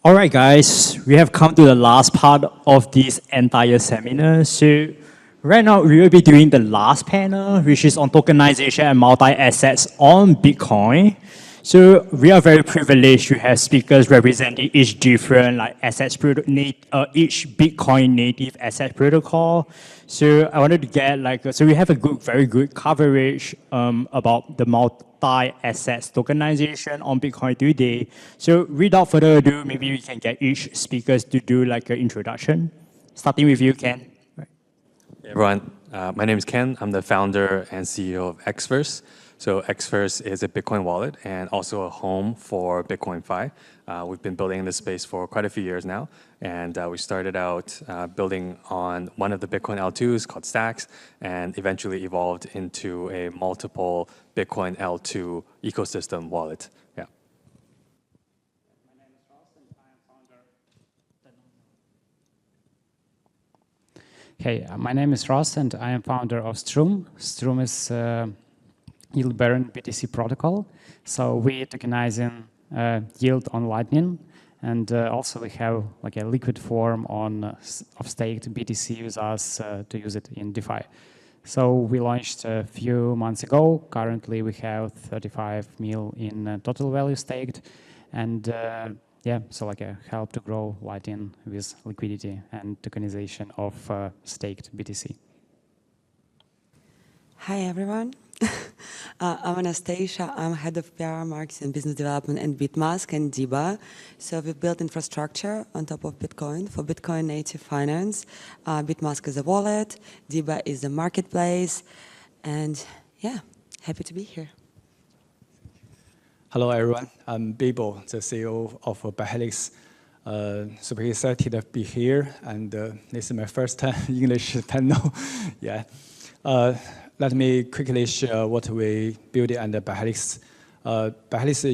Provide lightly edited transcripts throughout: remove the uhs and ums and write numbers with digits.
All right, guys, we have come to the last part of this entire seminar. So right now, we will be doing the last panel, which is on tokenization and multi-assets on Bitcoin. So we are very privileged to have speakers representing each different like each Bitcoin native asset protocol. So I wanted to get so we have a very good coverage about the multi-assets tokenization on Bitcoin today. So without further ado, maybe we can get each speakers to do like an introduction. Starting with you, Ken. Hey everyone, my name is Ken. I'm the founder and CEO of Xverse. So Xverse is a Bitcoin wallet and also a home for Bitcoin Fi. We've been building in this space for quite a few years now, and we started out building on one of the Bitcoin L2s called Stacks, and eventually evolved into a multiple Bitcoin L2 ecosystem wallet. Yeah. Hey, my name is Ross, and I am founder of Stroom. Stroom is yield-bearing BTC protocol. So we tokenizing yield on Lightning, and also we have like a liquid form of staked BTC with us to use it in DeFi. So we launched a few months ago. Currently, we have 35 mil in total value staked, and yeah, so like a help to grow Lightning with liquidity and tokenization of staked BTC. Hi, everyone. I'm Anastasiia. I'm head of PR, marketing, and business development at Bitmask and DIBA. So we built infrastructure on top of Bitcoin for Bitcoin native finance. Bitmask is a wallet. DIBA is a marketplace. And yeah, happy to be here. Hello, everyone. I'm Bibo, the CEO of BiHelix. Super excited to be here, and this is my first time English panel. Yeah. Let me quickly share what we built under BiHelix. BiHelix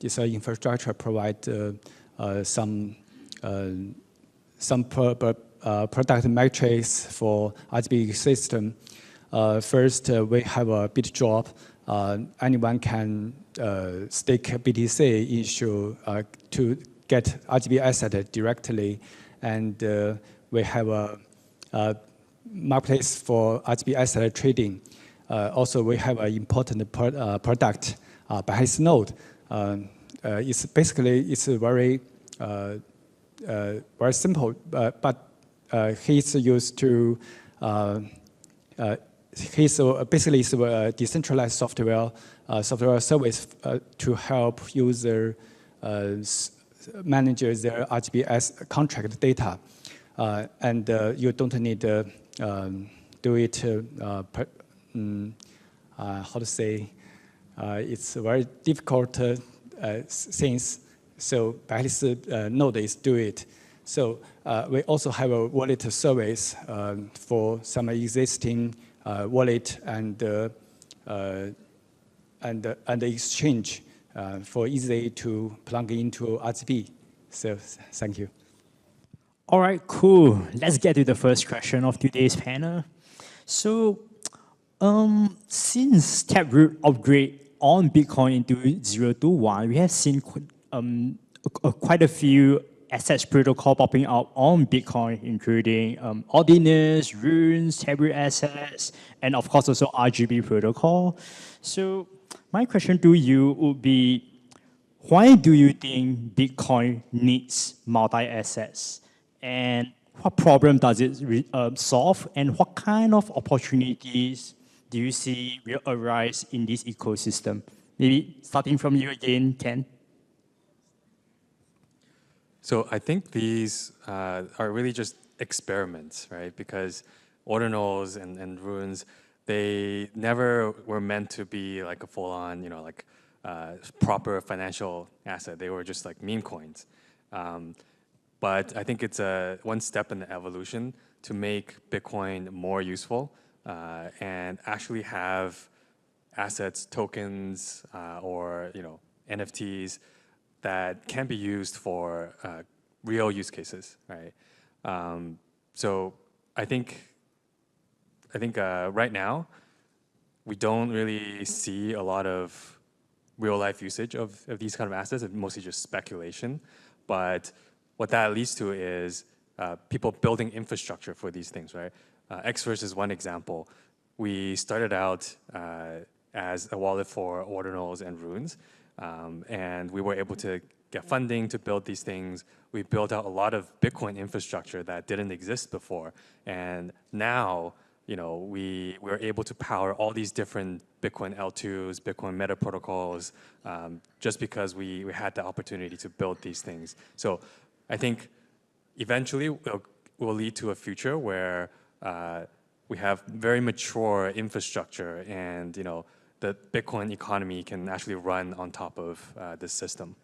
is an infrastructure provide some product metrics for RGB system. First, we have a bit drop. Anyone can stake BTC issue to get RGB asset directly, and we have a marketplace for RGB asset trading. Also, we have an important product, BiHelix Node. It's very simple, but he's used to basically it's a decentralized software service to help user manage their RGB contract data, and you don't need to do it. How to say? It's very difficult things. So BiHelix Node is do it. So we also have a wallet service for some existing wallet and exchange for easy to plug into RGB. So thank you. All right, cool. Let's get to the first question of today's panel. So, since Taproot upgrade on Bitcoin into 0 to 1, we have seen quite a few assets protocol popping up on Bitcoin, including Ordinals, Runes, Taproot assets, and of course also RGB protocol. So my question to you would be, why do you think Bitcoin needs multi-assets? And what problem does it solve? And what kind of opportunities do you see will arise in this ecosystem? Maybe starting from you again, Ken. So I think these are really just experiments, right? Because ordinals and runes, they never were meant to be like a full-on, proper financial asset. They were just like meme coins. But I think it's one step in the evolution to make Bitcoin more useful and actually have assets, tokens, or NFTs that can be used for real use cases, right? So I think right now we don't really see a lot of real life usage of these kind of assets. It's mostly just speculation. But what that leads to is people building infrastructure for these things, right? Xverse is one example. We started out as a wallet for ordinals and runes, and we were able to get funding to build these things. We built out a lot of Bitcoin infrastructure that didn't exist before, and now we were able to power all these different Bitcoin L2s, Bitcoin meta protocols, just because we had the opportunity to build these things. So I think eventually will lead to a future where we have very mature infrastructure, and the Bitcoin economy can actually run on top of this system.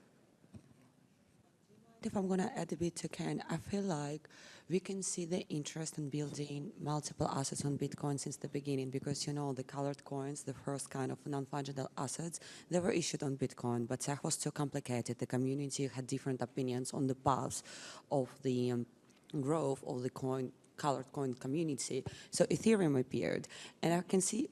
If I'm going to add a bit to Ken, I feel like we can see the interest in building multiple assets on Bitcoin since the beginning, because the colored coins, the first kind of non-fungible assets, they were issued on Bitcoin, but tech was too complicated. The community had different opinions on the paths of the growth of the colored coin community. So Ethereum appeared, and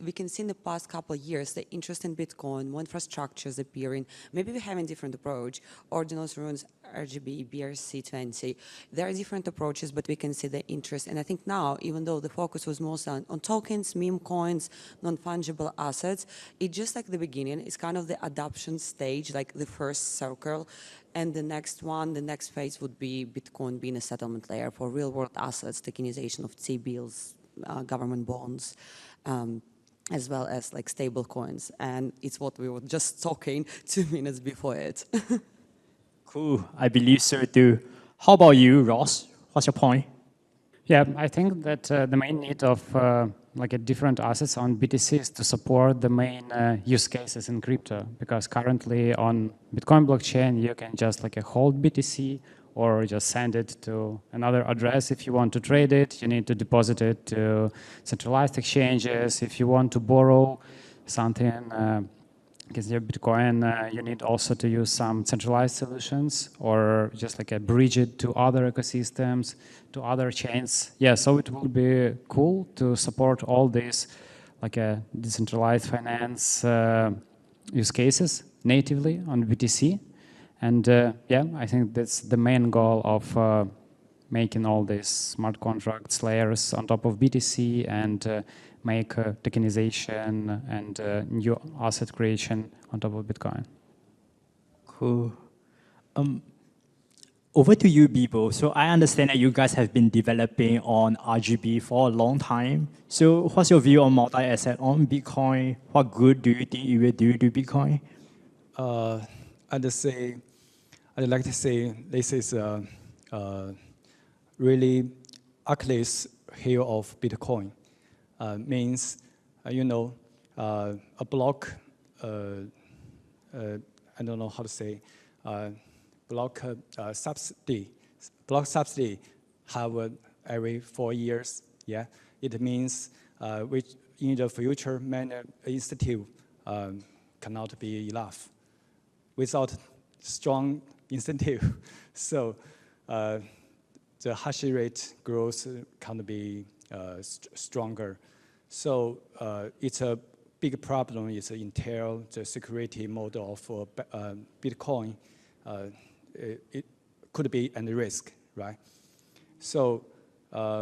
we can see in the past couple of years the interest in Bitcoin, more infrastructures appearing. Maybe we have a different approach. Ordinals, runes, RGB, BRC20. There are different approaches, but we can see the interest. And I think now, even though the focus was mostly on tokens, meme coins, non-fungible assets, it's just like the beginning. It's kind of the adoption stage, like the first circle. And the next phase would be Bitcoin being a settlement layer for real-world assets, tokenization of T-bills, government bonds, as well as like stable coins. And it's what we were just talking 2 minutes before it. Cool, I believe so too. How about you, Ross? What's your point? Yeah, I think that the main need of different assets on BTC is to support the main use cases in crypto, because currently on Bitcoin blockchain you can just hold BTC or just send it to another address. If you want to trade it, you need to deposit it to centralized exchanges. If you want to borrow something against your Bitcoin, you need also to use some centralized solutions or just bridge it to other ecosystems, to other chains. Yeah, so it will be cool to support all these decentralized finance use cases natively on BTC. And yeah, I think that's the main goal of making all these smart contracts layers on top of BTC and make tokenization and new asset creation on top of Bitcoin. Cool. Over to you, Bibo. So I understand that you guys have been developing on RGB for a long time. So what's your view on multi-asset on Bitcoin? What good do you think it will do to Bitcoin? I'd like to say this is really Achilles heel of Bitcoin. Means, a block, I don't know how to say, block subsidy. Block subsidy have every 4 years. Yeah, it means which in the future many institute cannot be enough without strong incentive. So the hash rate growth can be stronger. So it's a big problem. It's Intel, the security model for Bitcoin. It could be at risk, right? So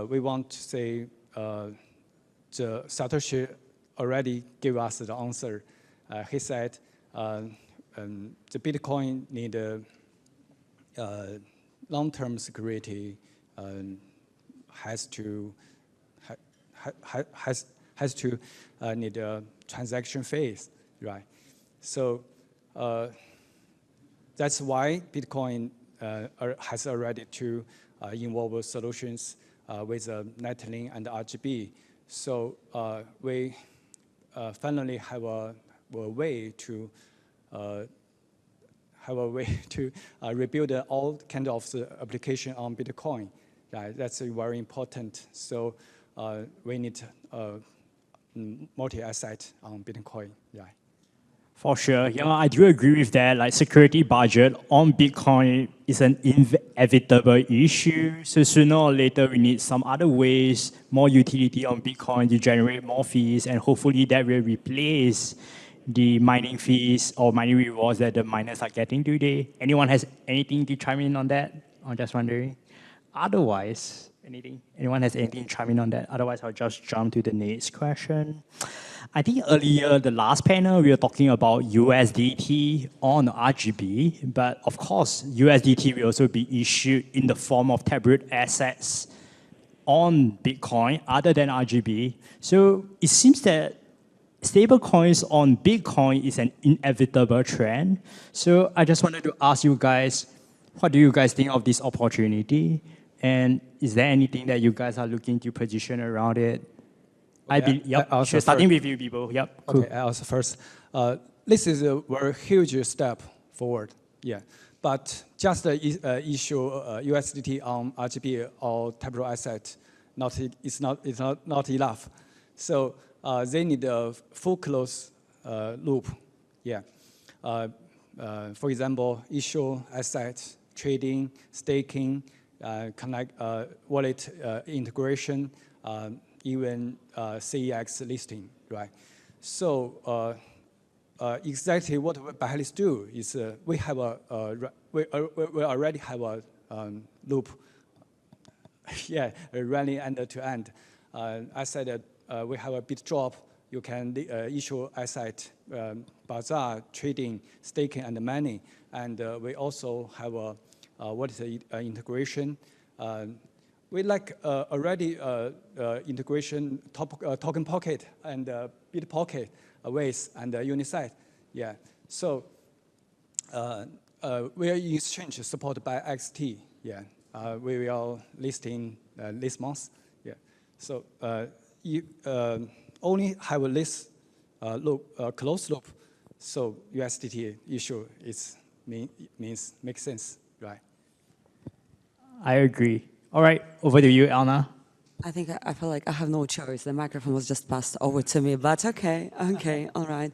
we want to say the Satoshi already gave us the answer. He said the Bitcoin need long-term security, has to need a transaction phase, right? So that's why Bitcoin has already to involve solutions with Lightning and RGB. So we finally have a way to rebuild all kind of the application on Bitcoin. Right? That's very important. So we need multi-asset on Bitcoin. Yeah. For sure. Yeah, I do agree with that. Like security budget on Bitcoin is an inevitable issue. So sooner or later, we need some other ways, more utility on Bitcoin to generate more fees, and hopefully that will replace the mining fees or mining rewards that the miners are getting today? Anyone has anything to chime in on that? I'm just wondering. Otherwise, anything? Anyone has anything to chime in on that? Otherwise, I'll just jump to the next question. I think earlier, the last panel, we were talking about USDT on RGB, but of course, USDT will also be issued in the form of taproot assets on Bitcoin other than RGB. So it seems that stablecoins on Bitcoin is an inevitable trend. So I just wanted to ask you guys, what do you guys think of this opportunity? And is there anything that you guys are looking to position around it? Starting with you, Bibo. Yep. Cool. Okay, I also first. This is a very huge step forward. Yeah, but just issue USDT on RGB or taproot asset, it's not enough. So they need a full closed loop. Yeah. For example, issue asset trading, staking, connect wallet integration. Even CEX listing, right? So exactly what BiHelix do is we already have a loop, yeah, running end to end. I said that we have a bit drop. You can issue asset, bazaar, trading, staking, and mining, and we also have a integration. We like already integration token pocket and bit pocket ways and Unisat. Yeah. So we are in exchange supported by XT. Yeah. We will listing this month. Yeah. So you only have a list loop, closed loop. So USDT issue makes sense, right? I agree. All right, over to you, Anna. I think I feel like I have no choice. The microphone was just passed over to me, but okay, all right.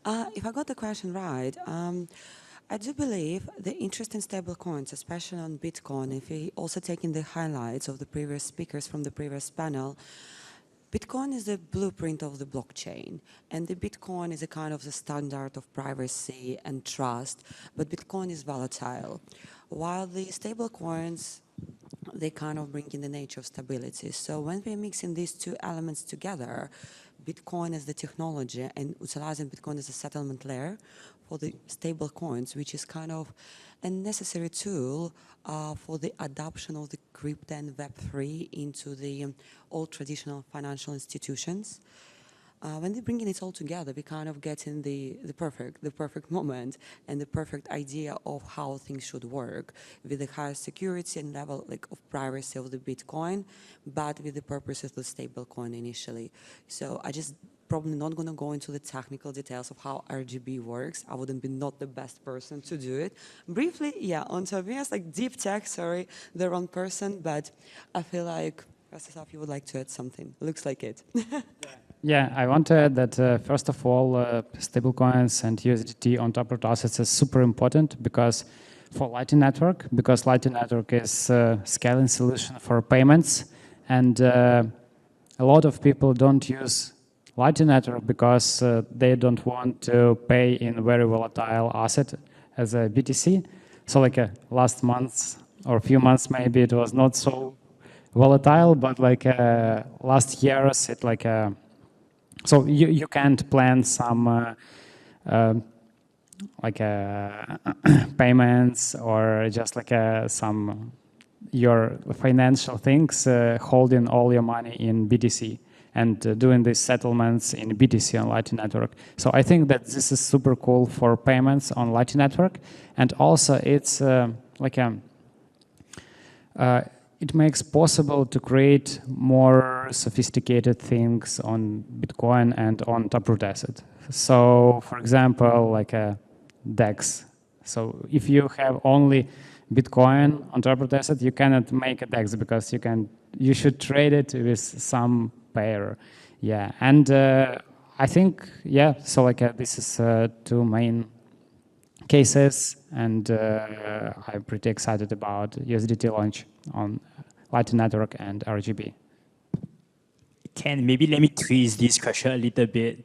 If I got the question right, I do believe the interest in stablecoins, especially on Bitcoin, if we also taking the highlights of the previous speakers from the previous panel, Bitcoin is the blueprint of the blockchain, and the Bitcoin is a kind of the standard of privacy and trust, but Bitcoin is volatile. While the stablecoins, they kind of bring in the nature of stability. So when we're mixing these two elements together, Bitcoin as the technology and utilizing Bitcoin as a settlement layer for the stable coins, which is kind of a necessary tool for the adoption of the crypto and Web3 into the old traditional financial institutions. When they're bringing it all together, we kind of get in the perfect moment and the perfect idea of how things should work with the highest security and level of privacy of the Bitcoin, but with the purpose of the stable coin initially. So I just probably not going to go into the technical details of how RGB works. I wouldn't be not the best person to do it. Briefly, yeah, on Tobias, deep tech, sorry, the wrong person, but I feel like, Rostyslav, you would like to add something. Looks like it. Yeah, I want to add that first of all, stablecoins and USDT on top of assets is super important because for Lightning Network, because Lightning Network is a scaling solution for payments, and a lot of people don't use Lightning Network because they don't want to pay in very volatile asset as a BTC. So last month or a few months maybe it was not so volatile, but last years it so you can't plan some payments or just some your financial things, holding all your money in BTC and doing these settlements in BTC on Lightning Network. So I think that this is super cool for payments on Lightning Network, and also it's it makes possible to create more sophisticated things on Bitcoin and on taproot asset. So, for example, a DEX. So, if you have only Bitcoin on taproot asset, you cannot make a DEX because you should trade it with some pair. Yeah, and I think So, this is two main cases, and I'm pretty excited about USDT launch on Lightning Network and RGB. Maybe let me twist this question a little bit.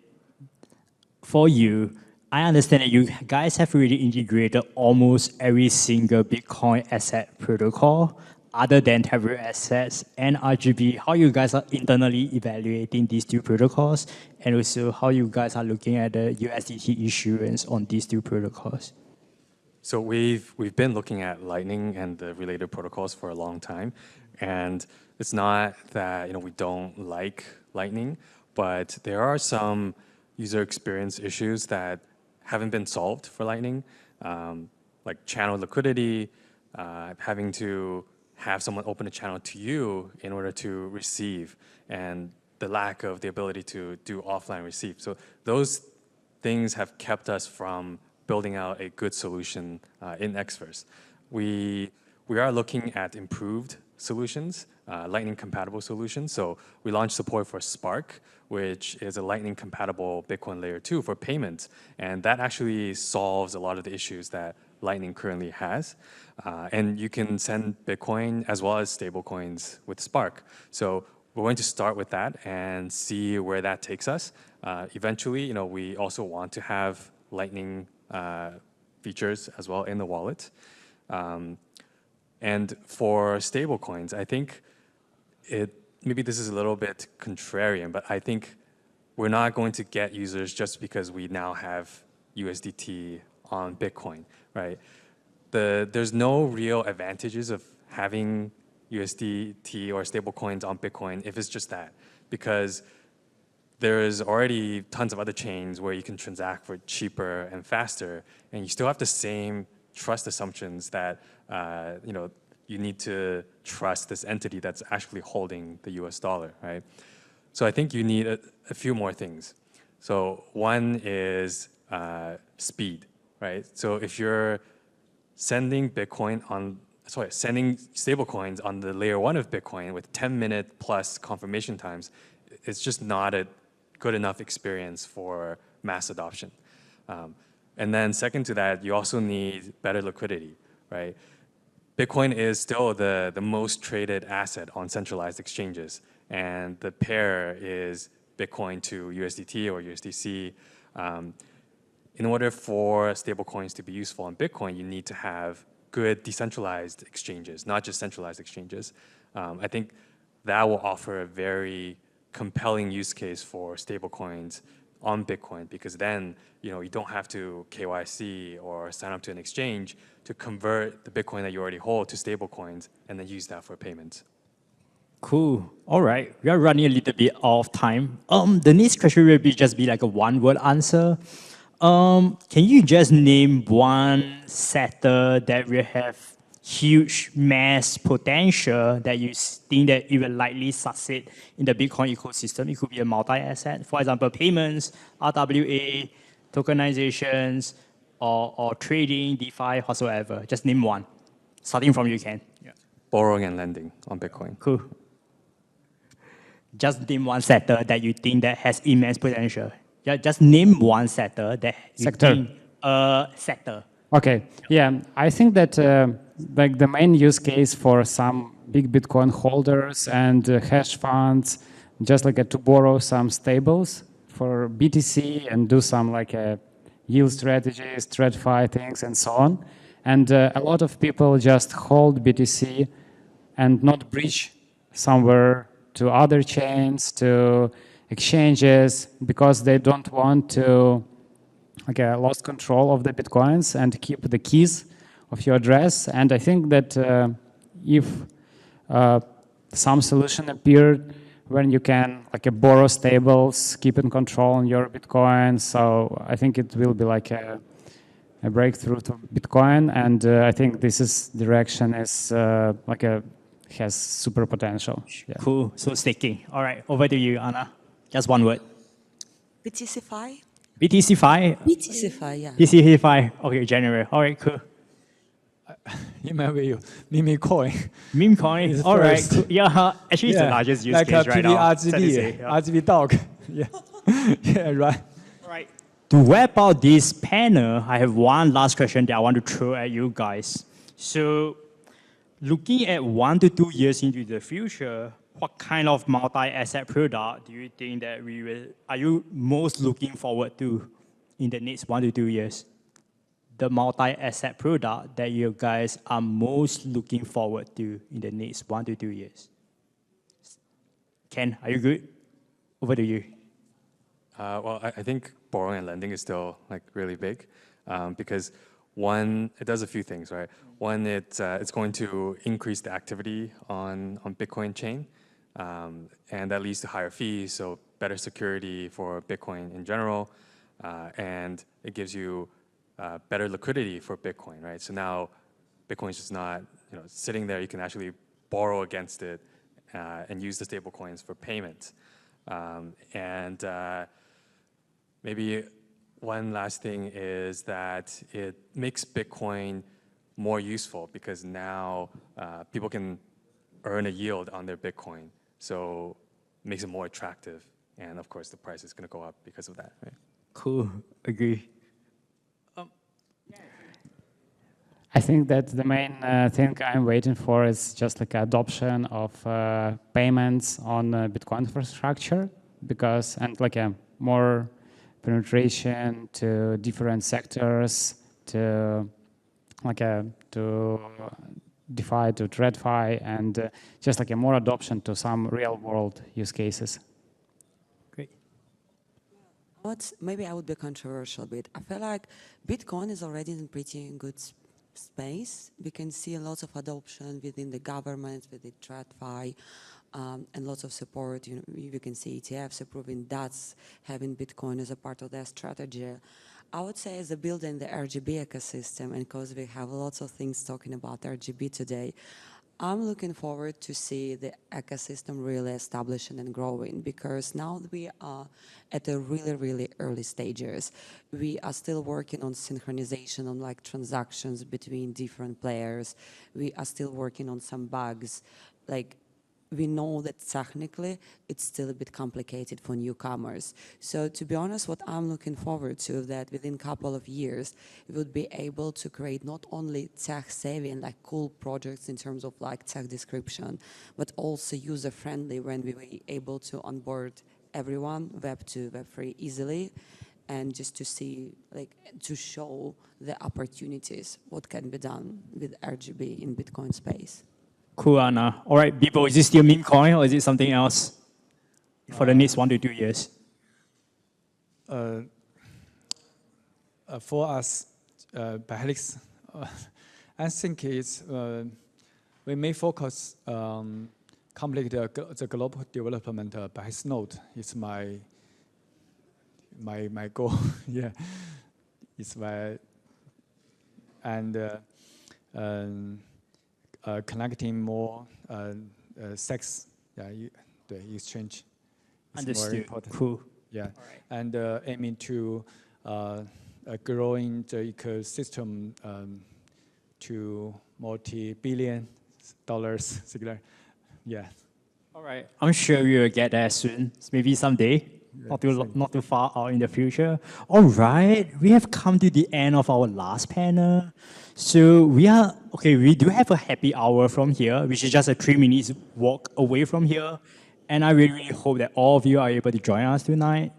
for you, I understand that you guys have already integrated almost every single Bitcoin asset protocol other than Tablet assets and RGB. How you guys are internally evaluating these two protocols, and also how you guys are looking at the USDT issuance on these two protocols? So we've been looking at Lightning and the related protocols for a long time, and it's not that we don't like Lightning, but there are some user experience issues that haven't been solved for Lightning, like channel liquidity, having to have someone open a channel to you in order to receive, and the lack of the ability to do offline receive. So those things have kept us from building out a good solution in Xverse. We are looking at improved solutions, Lightning compatible solutions. So we launched support for Spark, which is a Lightning compatible Bitcoin layer 2 for payments. And that actually solves a lot of the issues that Lightning currently has. And you can send Bitcoin as well as stablecoins with Spark. So we're going to start with that and see where that takes us. Eventually, we also want to have Lightning features as well in the wallet. And for stablecoins, I think maybe this is a little bit contrarian, but I think we're not going to get users just because we now have USDT on Bitcoin, right? There's no real advantages of having USDT or stablecoins on Bitcoin if it's just that, because there is already tons of other chains where you can transact for cheaper and faster, and you still have the same trust assumptions that you need to trust this entity that's actually holding the US dollar, right? So I think you need a few more things. So one is speed, right? So if you're sending sending stablecoins on the layer 1 of Bitcoin with 10-minute plus confirmation times, it's just not a good enough experience for mass adoption. And then second to that, you also need better liquidity, right? Bitcoin is still the most traded asset on centralized exchanges, and the pair is Bitcoin to USDT or USDC. In order for stablecoins to be useful on Bitcoin, you need to have good decentralized exchanges, not just centralized exchanges. I think that will offer a very compelling use case for stablecoins on Bitcoin, because then you don't have to KYC or sign up to an exchange to convert the Bitcoin that you already hold to stablecoins and then use that for payments. Cool. All right. We are running a little bit out of time. The next question will just be like a one-word answer. Can you just name one sector that will have huge mass potential that you think that it will likely succeed in the Bitcoin ecosystem? It could be a multi-asset, for example, payments, RWA, tokenizations, or trading, DeFi, whatsoever. Just name one. Starting from you, Ken. Yeah. Borrowing and lending on Bitcoin. Cool. Just name one sector that you think that has immense potential. Yeah, just name one sector that you think, sector. Okay, yeah, I think that like the main use case for some big Bitcoin holders and hedge funds, just like to borrow some stables for BTC and do some like yield strategies, TradFi things, and so on. And a lot of people just hold BTC and not bridge somewhere to other chains, to exchanges, because they don't want to lose control of the Bitcoins and keep the keys of your address. And I think that if some solution appeared when you can borrow stables, keep in control on your Bitcoin, so I think it will be like a breakthrough to Bitcoin. And I think this direction is has super potential. Yeah. Cool. So staking. All right. Over to you, Anna. Just one word. BTCFi? BTCFi? BTCFi, yeah. BTCFi. Okay, January. All right, cool. In my view, Memecoin. Memecoin. is All right. first. Cool. Yeah, actually, it's the largest use like case right now. RGB, sad to say, yeah. RGB dog. Yeah, yeah, right. All right. To wrap out this panel, I have one last question that I want to throw at you guys. So, looking at 1 to 2 years into the future, what kind of multi-asset product do you think that are you most looking forward to? in the next 1 to 2 years? The multi-asset product that you guys are most looking forward to in the next 1 to 2 years? Ken, are you good? Over to you. Well, I think borrowing and lending is still like really big because one, it does a few things, right? One, it's going to increase the activity on Bitcoin chain, and that leads to higher fees, so better security for Bitcoin in general, and it gives you better liquidity for Bitcoin, right? So now Bitcoin is just not sitting there. You can actually borrow against it and use the stable coins for payment. And maybe one last thing is that it makes Bitcoin more useful because now people can earn a yield on their Bitcoin. So it makes it more attractive. And of course, the price is going to go up because of that, right? Cool, agree. I think that the main thing I'm waiting for is just like adoption of payments on Bitcoin infrastructure, and like a more penetration to different sectors, to DeFi, to TradFi, and just like a more adoption to some real world use cases. Great. Maybe I would be controversial a bit. I feel like Bitcoin is already in pretty good space. We can see lots of adoption within the government, within TradFi, and lots of support. You can see ETFs approving DATs, having Bitcoin as a part of their strategy. I would say as a building the RGB ecosystem, and because we have lots of things talking about RGB today, I'm looking forward to see the ecosystem really establishing and growing, because now we are at the really, really early stages. We are still working on synchronization on like transactions between different players. We are still working on some bugs. Like, we know that technically it's still a bit complicated for newcomers. So to be honest, what I'm looking forward to is that within a couple of years, we would be able to create not only tech savvy and like cool projects in terms of like tech description, but also user friendly when we were able to onboard everyone Web 2, Web 3 easily, and just to see, like, to show the opportunities, what can be done with RGB in Bitcoin space. Cool, Anna. All right, Bibo, is this still meme coin or is it something else for the next 1 to 2 years? For us, BiHelix, I think it's we may focus complete the global development by his node. It's my goal. Yeah, it's my connecting more sex, the exchange. Understood. Cool. Yeah, right. and aiming to growing the ecosystem to multi-billion dollars. Yeah. All right. I'm sure we will get there soon. Maybe someday. Yeah, not too far out in the future. All right, we have come to the end of our last panel. So we do have a happy hour from here, which is just a 3 minutes walk away from here. And I really hope that all of you are able to join us tonight.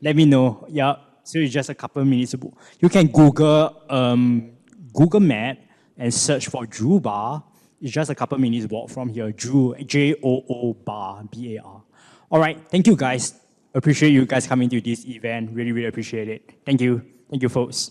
Let me know. Yeah, so it's just a couple of minutes. You can Google Map and search for Joo Bar. It's just a couple of minutes walk from here. Joo, Joo Bar, B-A-R. All right, thank you guys. Appreciate you guys coming to this event. Really, really appreciate it. Thank you. Thank you, folks.